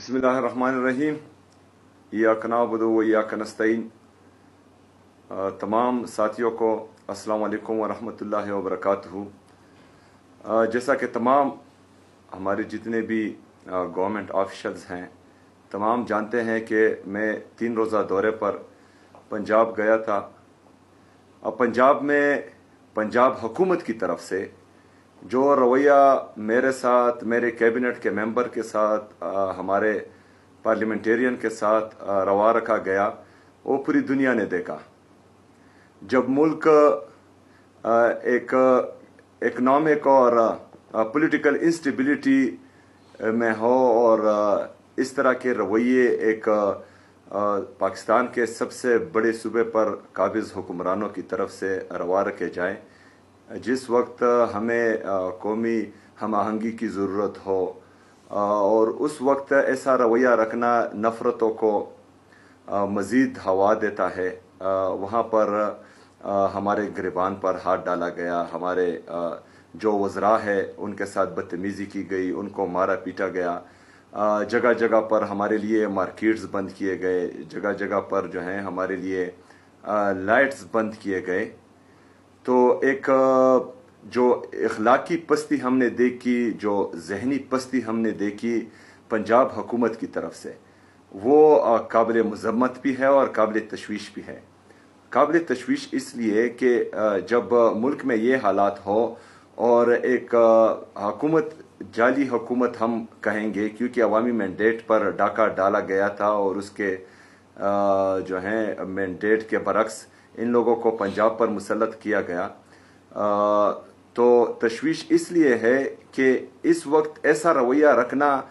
बिस्मिल्लाहिर्रहमानिर्रहीम। इय्याक नअबुदु व इय्याक नस्तईन। तमाम साथियों को अस्सलाम वालेकुम व रहमतुल्लाहि व बरकातुहू। जैसा कि तमाम हमारे जितने भी गवर्नमेंट ऑफिशल्स हैं तमाम जानते हैं कि मैं 3 रोज़ा दौरे पर पंजाब गया था। अब पंजाब में पंजाब हुकूमत की तरफ से जो रवैया मेरे साथ, मेरे कैबिनेट के मेंबर के साथ, हमारे पार्लियामेंटेरियन के साथ रवा रखा गया, वो पूरी दुनिया ने देखा। जब मुल्क एक इकनॉमिक और पॉलिटिकल इंस्टेबिलिटी में हो और इस तरह के रवैये एक पाकिस्तान के सबसे बड़े सूबे पर काबिज हुक्मरानों की तरफ से रवा रखे जाएं, जिस वक्त हमें कौमी हम आहंगी की ज़रूरत हो और उस वक्त ऐसा रवैया रखना नफ़रतों को मज़ीद हवा देता है, वहाँ पर हमारे गिरबान पर हाथ डाला गया, हमारे जो वज़रा है उनके साथ बदतमीज़ी की गई, उनको मारा पीटा गया, जगह जगह पर हमारे लिए मार्केट्स बंद किए गए, जगह जगह पर जो हैं हमारे लिए लाइट्स बंद किए गए। तो एक जो इखलाकी पस्ती हमने देखी, जो जहनी पस्ती हमने देखी पंजाब हुकूमत की तरफ से, वो काबिल मज़म्मत भी है और काबिल तशवीश भी है। काबिल तशवीश इसलिए कि जब मुल्क में ये हालात हो और एक हुकूमत, जाली हुकूमत हम कहेंगे क्योंकि अवामी मैंडेट पर डाका डाला गया था और उसके जो हैं मैंडेट के बरक्स इन लोगों को पंजाब पर मुसल्लत किया गया। तो तशवीश इसलिए है कि इस वक्त ऐसा रवैया रखना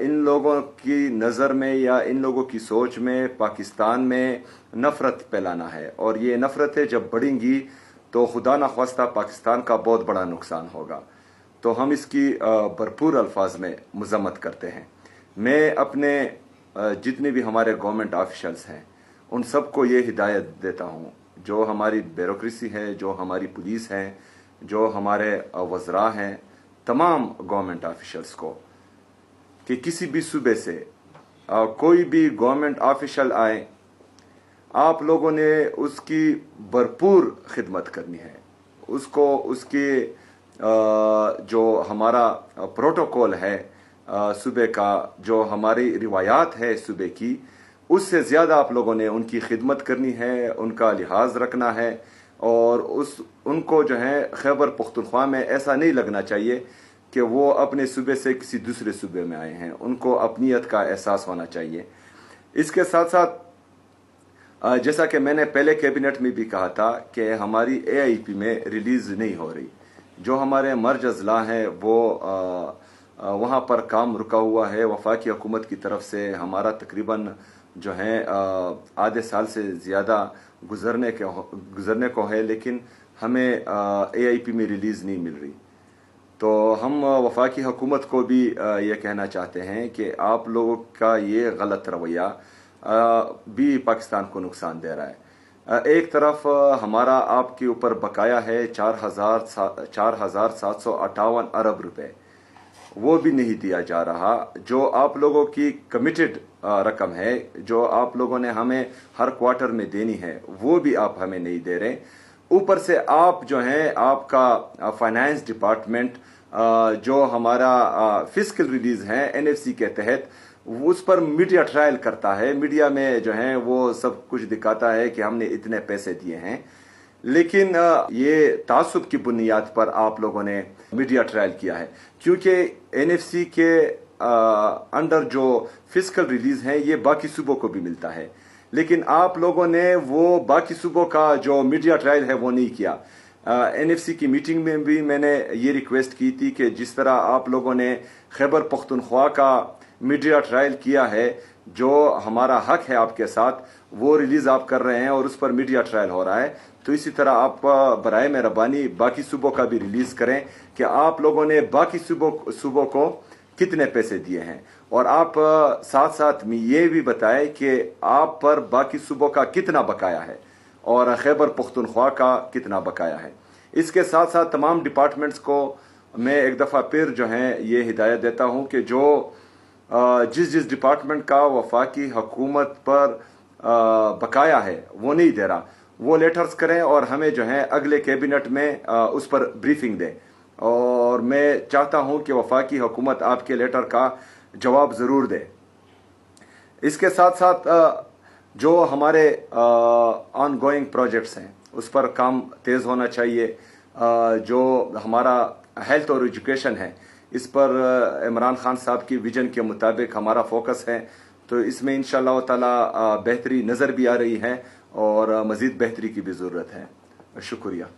इन लोगों की नज़र में या इन लोगों की सोच में पाकिस्तान में नफ़रत फैलाना है, और ये नफ़रतें जब बढ़ेंगी तो खुदा न ख्वास्ता पाकिस्तान का बहुत बड़ा नुकसान होगा। तो हम इसकी भरपूर अल्फाज में मज़म्मत करते हैं। मैं अपने जितने भी हमारे गवर्नमेंट ऑफिशल्स हैं उन सबको ये हिदायत देता हूँ, जो हमारी ब्यूरोक्रेसी है, जो हमारी पुलिस है, जो हमारे वज़रा हैं, तमाम गवर्नमेंट ऑफिशल्स को, कि किसी भी सूबे से कोई भी गवर्नमेंट ऑफिशल आए, आप लोगों ने उसकी भरपूर खिदमत करनी है। उसको उसके जो हमारा प्रोटोकॉल है सूबे का, जो हमारी रिवायात है सूबे की, उससे ज़्यादा आप लोगों ने उनकी खिदमत करनी है, उनका लिहाज रखना है। और उनको जो है खैबर पख्तूनख्वा में ऐसा नहीं लगना चाहिए कि वो अपने सूबे से किसी दूसरे सूबे में आए हैं, उनको अपनीयत का एहसास होना चाहिए। इसके साथ साथ जैसा कि मैंने पहले कैबिनेट में भी कहा था कि हमारी AIP में रिलीज़ नहीं हो रही, जो हमारे मर्ज अजला हैं वो वहाँ पर काम रुका हुआ है। वफाकी हुकूमत की तरफ से हमारा तकरीबन जो है आधे साल से ज़्यादा गुजरने को है, लेकिन हमें AIP में रिलीज़ नहीं मिल रही। तो हम वफाकी हुकूमत को भी ये कहना चाहते हैं कि आप लोगों का ये गलत रवैया भी पाकिस्तान को नुकसान दे रहा है। एक तरफ हमारा आपके ऊपर बकाया है 4,758 अरब रुपए, वो भी नहीं दिया जा रहा। जो आप लोगों की कमिटेड रकम है, जो आप लोगों ने हमें हर क्वार्टर में देनी है, वो भी आप हमें नहीं दे रहे। ऊपर से आप जो हैं, आपका फाइनेंस डिपार्टमेंट जो हमारा फिस्कल रिलीज है NFC के तहत, उस पर मीडिया ट्रायल करता है। मीडिया में जो है वो सब कुछ दिखाता है कि हमने इतने पैसे दिए हैं, लेकिन ये तासुब की बुनियाद पर आप लोगों ने मीडिया ट्रायल किया है, क्योंकि NFC के अंडर जो फिस्कल रिलीज है ये बाकी सूबों को भी मिलता है, लेकिन आप लोगों ने वो बाकी सूबों का जो मीडिया ट्रायल है वो नहीं किया। NFC की मीटिंग में भी मैंने ये रिक्वेस्ट की थी कि जिस तरह आप लोगों ने खैबर पख्तूनख्वा का मीडिया ट्रायल किया है, जो हमारा हक है आपके साथ, वो रिलीज आप कर रहे हैं और उस पर मीडिया ट्रायल हो रहा है, तो इसी तरह आप बराए मेहरबानी बाकी सूबों का भी रिलीज करें कि आप लोगों ने बाकी सूबों को कितने पैसे दिए हैं, और आप साथ साथ में ये भी बताएं कि आप पर बाकी सूबों का कितना बकाया है और खैबर पख्तूनख्वा का कितना बकाया है। इसके साथ साथ तमाम डिपार्टमेंट्स को मैं एक दफ़ा फिर जो है ये हिदायत देता हूँ कि जो जिस जिस डिपार्टमेंट का वफाकी हुकूमत पर बकाया है वो नहीं दे रहा, वो लेटर्स करें और हमें जो है अगले कैबिनेट में उस पर ब्रीफिंग दें। और मैं चाहता हूं कि वफाकी हुकूमत आपके लेटर का जवाब ज़रूर दे। इसके साथ साथ जो हमारे ऑन गोइंग प्रोजेक्ट्स हैं उस पर काम तेज़ होना चाहिए। जो हमारा हेल्थ और एजुकेशन है इस पर इमरान खान साहब की विजन के मुताबिक हमारा फोकस है, तो इसमें इंशाअल्लाह ताला बेहतरी नज़र भी आ रही है और मज़ीद बेहतरी की भी ज़रूरत है। शुक्रिया।